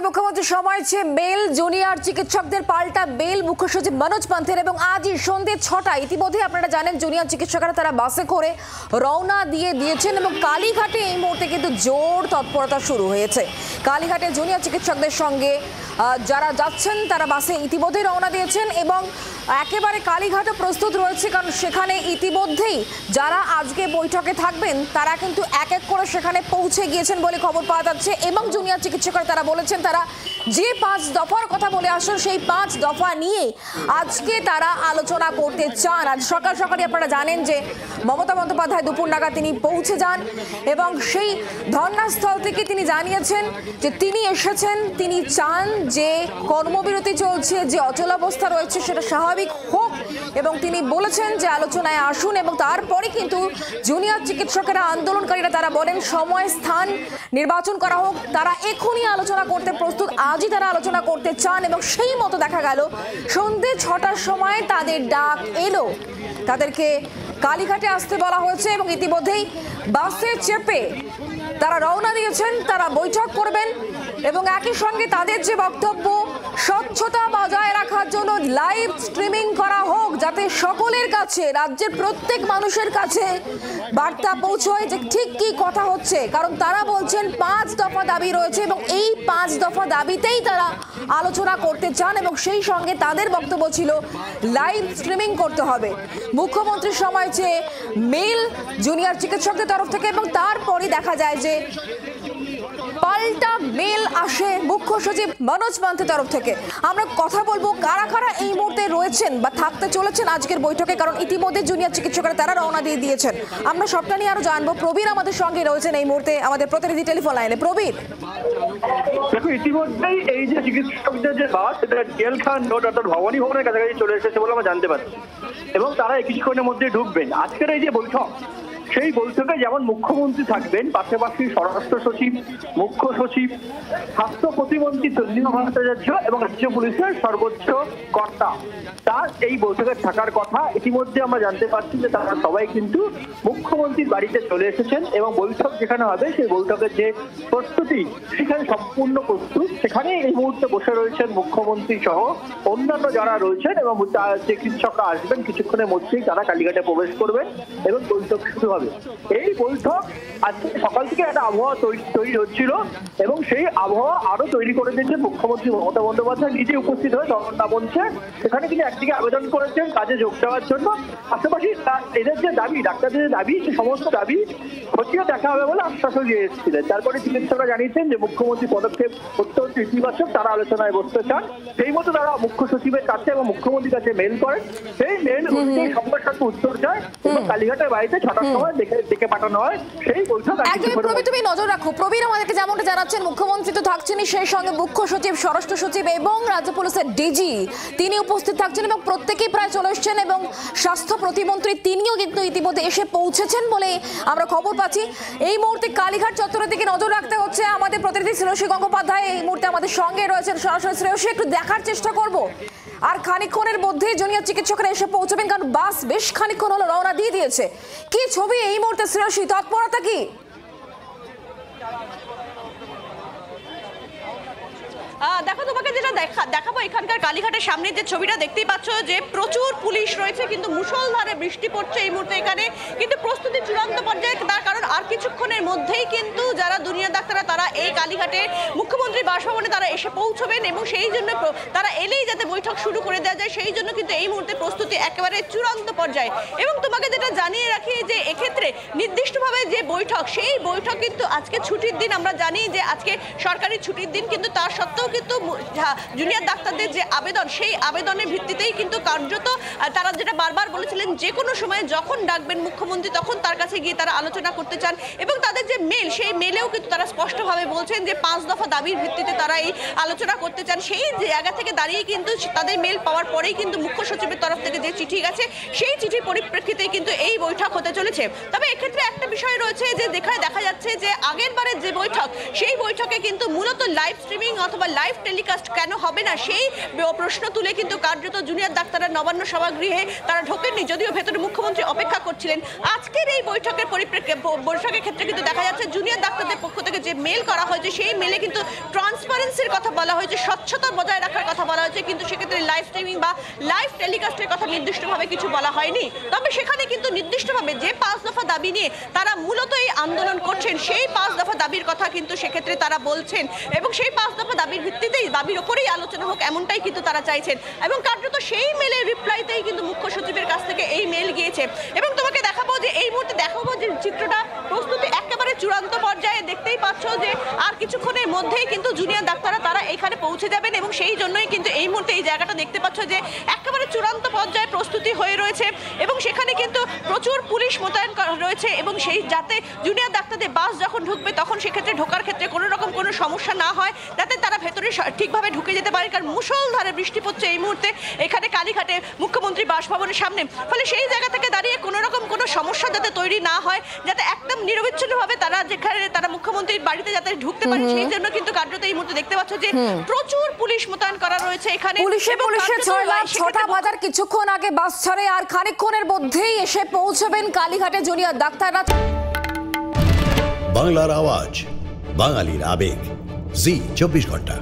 মুখ্যমন্ত্রী সময় চেয়ে মেল জুনিয়র চিকিৎসকদের পাল্টা মেল মুখ্য সচিব মনোজ পান্থের এবং আজই সন্ধ্যে 6টায় ইতিমধ্যে আপনারা জানেন জুনিয়র চিকিৎসকরা তারা বাসে করে রওনা দিয়েছেন এবং কালীঘাটে এই মুহূর্তে কিন্তু জোর তৎপরতা শুরু হয়েছে। কালীঘাটে জুনিয়র চিকিৎসকদের সঙ্গে যারা যাচ্ছেন তারা বাসে ইতিমধ্যেই রওনা দিয়েছেন এবং একেবারে কালীঘাটও প্রস্তুত রয়েছে, কারণ সেখানে ইতিমধ্যেই যারা আজকে বৈঠকে থাকবেন তারা কিন্তু এক এক করে সেখানে পৌঁছে গিয়েছেন বলে খবর পাওয়া যাচ্ছে এবং জুনিয়র চিকিৎসকরা তারা বলেছেন তারা যে 5 দফার কথা বলে আসেন সেই 5 দফা নিয়ে আজকে তারা আলোচনা করতে চান। আজ সকাল সকালে আপনারা জানেন যে মমতা বন্দ্যোপাধ্যায় দুপুর নাগাদ তিনি পৌঁছে যান এবং সেই ধর্নাস্থল থেকে তিনি জানিয়েছেন যে তিনি এসেছেন, তিনি চান যে কর্মবিরতি চলছে, যে অচলাবস্থা রয়েছে সেটা স্বাভাবিক হোক এবং তিনি বলেছেন যে আলোচনায় আসুন এবং তারপরে কিন্তু জুনিয়র চিকিৎসকেরা আন্দোলনকারীরা তারা বলেন সময় স্থান নির্বাচন করা হোক, তারা এখনই আলোচনা করতে প্রস্তুত, আজই তারা আলোচনা করতে চান এবং সেই মতো দেখা গেল সন্ধ্যে 6টার সময় তাদের ডাক এলো, তাদেরকে কালীঘাটে আসতে বলা হয়েছে এবং ইতিমধ্যেই বাসে চেপে তারা রওনা দিয়েছেন, তারা বৈঠক করবেন এবং একই সঙ্গে তাদের যে বক্তব্য স্বচ্ছতা বজায় রাখার জন্য লাইভ স্ট্রিমিং করা হোক যাতে সকলের কাছে, রাজ্যের প্রত্যেক মানুষের কাছে বার্তা পৌঁছয় যে ঠিক কি কথা হচ্ছে, কারণ তারা বলছেন 5 দফা দাবি রয়েছে এবং এই 5 দফা দাবিতেই তারা আলোচনা করতে চান এবং সেই সঙ্গে তাদের বক্তব্য ছিল লাইভ স্ট্রিমিং করতে হবে। মুখ্যমন্ত্রীর সময় চেয়ে মেল জুনিয়র চিকিৎসকদের তরফ থেকে এবং তারপরই দেখা যায় যে পাল্টা মেল আসে মুখ্য সচিব মনোজ পান্থের তরফ থেকে। আমরা কথা বলবো কারা কারা এই মুহূর্তে রয়েছেন বা থাকতে চলেছেন আজকের বৈঠকে, কারণ ইতিমধ্যে জুনিয়র চিকিৎসকরা তারা রওনা দিয়ে দিয়েছেন। আমরা সবটা নিয়ে আরো জানবো। প্রবীর আমাদের সঙ্গে রয়েছেন এই মুহূর্তে আমাদের প্রতিনিধি টেলিফোন লাইনে। প্রবীর, দেখো ইতিমধ্যেই এই যে চিকিৎসকদের যে বাস সেটা জেলখান রোড অর্থাৎ ভবানী ভবনের কাছাকাছি চলে এসেছে বলে আমরা জানতে পারছি এবং তারা কিছুক্ষণের মধ্যে ঢুকবেন। আজকের এই যে বৈঠক, সেই বৈঠকে যেমন মুখ্যমন্ত্রী থাকবেন, পাশাপাশি স্বরাষ্ট্র সচিব, মুখ্য সচিব, স্বাস্থ্য প্রতিমন্ত্রী তঞ্জিমা ভট্টাচার্য এবং রাজ্য পুলিশের সর্বোচ্চ কর্তা তার এই বৈঠকে থাকার কথা। ইতিমধ্যে আমরা জানতে পারছি যে তারা সবাই কিন্তু মুখ্যমন্ত্রীর বাড়িতে চলে এসেছেন এবং বৈঠক যেখানে হবে সেই বৈঠকের যে প্রস্তুতি সেখানে সম্পূর্ণ প্রস্তুত। সেখানে এই মুহূর্তে বসে রয়েছেন মুখ্যমন্ত্রী সহ অন্যান্য যারা রয়েছেন এবং চিকিৎসকরা আসবেন কিছুক্ষণের মধ্যেই, তারা কালীঘাটে প্রবেশ করবেন এবং বৈঠক শুরু হবে। এই বৈঠক আজকে সকাল থেকে একটা আবহাওয়া তৈরি হচ্ছিল এবং সেই আবহাওয়া আরো তৈরি করে দিয়েছে মুখ্যমন্ত্রী মমতা বন্দ্যোপাধ্যায় নিজে উপস্থিত হয়ে ধর্ণা বলছে। সেখানে তিনি একদিকে আবেদন করেছেন কাজে যোগ দেওয়ার জন্য, পাশাপাশি এদের যে দাবি, ডাক্তারদের যে দাবি, সে সমস্ত দাবি খতিয়ে দেখা হবে বলে আশ্বাসও দিয়ে এসেছিলেন। তারপরে চিকিৎসকরা জানিয়েছেন যে মুখ্যমন্ত্রী পদক্ষেপ অত্যন্ত ইতিবাচক, তারা আলোচনায় বসতে চান। সেই মতো তারা মুখ্য সচিবের কাছে এবং মুখ্যমন্ত্রীর কাছে মেল করেন। সেই মেল অনুযায়ী সংবাদ সাথে উত্তর যায় এবং কালীঘাটের বাড়িতে 6টার সময় ডেকে পাঠানো হয়। সেই বৈঠক তুমি নজর রাখো। প্রবীর আমাদেরকে যেমনটা জানাচ্ছেন মুখ্যমন্ত্রী তো থাকছেনই, সেই সঙ্গে মুখ্য সচিব, স্বরাষ্ট্র সচিব এবং রাজ্য পুলিশের ডিজি তিনি উপস্থিত থাকছেন এবং প্রত্যেকেই প্রায় চলে এসছেন এবং স্বাস্থ্য প্রতিমন্ত্রী তিনিও কিন্তু ইতিমধ্যে এসে পৌঁছেছেন বলে আমরা খবর পাচ্ছি। এই মুহূর্তে কালীঘাট চত্বরের দিকে নজর রাখতে হচ্ছে। আমাদের প্রতিনিধি শ্রেয়সী গঙ্গোপাধ্যায় এই মুহূর্তে আমাদের সঙ্গে রয়েছেন। সরাসরি শ্রেয়সী, একটু দেখার চেষ্টা করব আর খানিকক্ষণের মধ্যেই জুনিয়র চিকিৎসকরা এসে পৌঁছবেন, কারণ বাস বেশ খানিকক্ষণ হলো রওনা দিয়ে দিয়েছে। কি ছবি এই মুহূর্তে শ্রেয়সী, তৎপরতা কি? দেখো তোমাকে যেটা দেখাবো, এখানকার কালীঘাটের সামনে যে ছবিটা দেখতেই পাচ্ছ যে প্রচুর পুলিশ রয়েছে, কিন্তু মুষলধারে বৃষ্টি পড়ছে এই মুহূর্তে এখানে, কিন্তু প্রস্তুতি চূড়ান্ত পর্যায়ে। তার কারণ আর কিছুক্ষণের মধ্যেই কিন্তু যারা দুনিয়ার ডাক্তাররা তারা এই কালীঘাটে মুখ্যমন্ত্রী বাসভবনে তারা এসে পৌঁছবেন এবং সেই জন্য তারা এলেই যাতে বৈঠক শুরু করে দেওয়া যায় সেই জন্য কিন্তু এই মুহূর্তে প্রস্তুতি একেবারে চূড়ান্ত পর্যায়ে। এবং তোমাকে যেটা জানিয়ে রাখি যে এক্ষেত্রে নির্দিষ্টভাবে যে বৈঠক, সেই বৈঠক কিন্তু আজকে ছুটির দিন, আমরা জানি যে আজকে সরকারি ছুটির দিন, কিন্তু তার সত্ত্বেও কিন্তু জুনিয়র ডাক্তারদের যে আবেদন, সেই আবেদনের ভিত্তিতেই কিন্তু কার্যত তারা যেটা বারবার বলেছিলেন যে কোনো সময় যখন ডাকবেন মুখ্যমন্ত্রী তখন তার কাছে গিয়ে তারা আলোচনা করতে চান এবং তাদের যে মেল, সেই মেলেও কিন্তু তারা স্পষ্টভাবে বলছেন যে 5 দফা দাবির ভিত্তিতে তারা এই আলোচনা করতে চান। সেই জায়গা থেকে দাঁড়িয়ে কিন্তু তাদের মেল পাওয়ার পরেই কিন্তু মুখ্য সচিবের তরফ থেকে যে চিঠি গেছে সেই চিঠির পরিপ্রেক্ষিতেই কিন্তু এই বৈঠক হতে চলেছে। তবে এক্ষেত্রে একটা বিষয় রয়েছে যে দেখা যাচ্ছে যে আগের বারের যে বৈঠক, সেই বৈঠকে কিন্তু মূলত লাইভ স্ট্রিমিং অথবা লাইভ টেলিকাস্ট কেন হবে না সেই প্রশ্ন তুলে কিন্তু কার্যত জুনিয়র ডাক্তাররা নবান্ন সভাগৃহে তারা ঢোকেননি, যদিও ভেতরে মুখ্যমন্ত্রী অপেক্ষা করছিলেন। আজকের এই বৈঠকের বৈঠকের ক্ষেত্রে কিন্তু দেখা যাচ্ছে জুনিয়র ডাক্তারদের পক্ষ থেকে যে মেল করা হয়েছে সেই মেলে কিন্তু ট্রান্সপারেন্সির কথা বলা হয়েছে, স্বচ্ছতা বজায় রাখার কথা বলা হয়েছে, কিন্তু সেক্ষেত্রে লাইভ স্ট্রিমিং বা লাইভ টেলিকাস্টের কথা নির্দিষ্টভাবে কিছু বলা হয়নি। তবে সেখানে কিন্তু নির্দিষ্টভাবে যে 5 দফা দাবি নিয়ে তারা মূলত এই আন্দোলন করছেন সেই 5 দফা দাবির কথা কিন্তু সেক্ষেত্রে তারা বলছেন এবং সেই 5 দফা দাবির ভিত্তিতেই দাবির ওপরেই আলোচনা হোক এমনটাই কিন্তু তারা চাইছেন। এবং কার্যত সেই মেলের রিপ্লাইতেই কিন্তু মুখ্য সচিবের কাছ থেকে এই মেল গিয়েছে। এবং তোমাকে দেখাবো যে এই মুহূর্তে দেখাবো যে চিত্রটা প্রস্তুতি একেবারে চূড়ান্ত পর্যায়ে, দেখতেই পাচ্ছ যে আর কিছুক্ষণের মধ্যেই কিন্তু জুনিয়র ডাক্তাররা তারা এখানে পৌঁছে যাবেন এবং সেই জন্যই কিন্তু এই মুহূর্তে এই জায়গাটা দেখতে পাচ্ছ যে একেবারে চূড়ান্ত পর্যায়ে প্রস্তুতি হয়ে রয়েছে এবং সেখানে কিন্তু প্রচুর পুলিশ মোতায়েন করা রয়েছে এবং সেই যাতে জুনিয়র ডাক্তারদের বাস যখন ঢুকবে তখন সেক্ষেত্রে ঢোকার ক্ষেত্রে কোনো রকম কোনো সমস্যা না হয়, যাতে তারা ভেতরে ঠিকভাবে ঢুকে যেতে পারে। কারণ মুষলধারে বৃষ্টি পড়ছে এই মুহূর্তে এখানে কালীঘাটে মুখ্যমন্ত্রী বাসভবনের সামনে, ফলে সেই জায়গা থেকে দাঁড়িয়ে কোনো রকম কোনো সমস্যা যাতে তৈরি না হয়, যাতে একদম নিরবিচ্ছিন্নভাবে তারা যেখানে তারা মুখ্যমন্ত্রীর বাড়িতে যাতে ঢুকতে পারে সেই জন্য কিন্তু কার্যত এই মুহূর্তে দেখতে পাচ্ছ যে প্রচুর পুলিশ মোতায়েন করা রয়েছে এখানে। পুলিশে 6টা বাজার কিছুক্ষণ আগে বাস ছাড়ে আর খানিকক্ষণের মধ্যেই এসে পৌঁছবেন কালীঘাটে জুনিয়র ডাক্তাররা। বাংলার আওয়াজ, বাঙালির আবেগ, জি 24 ঘন্টা।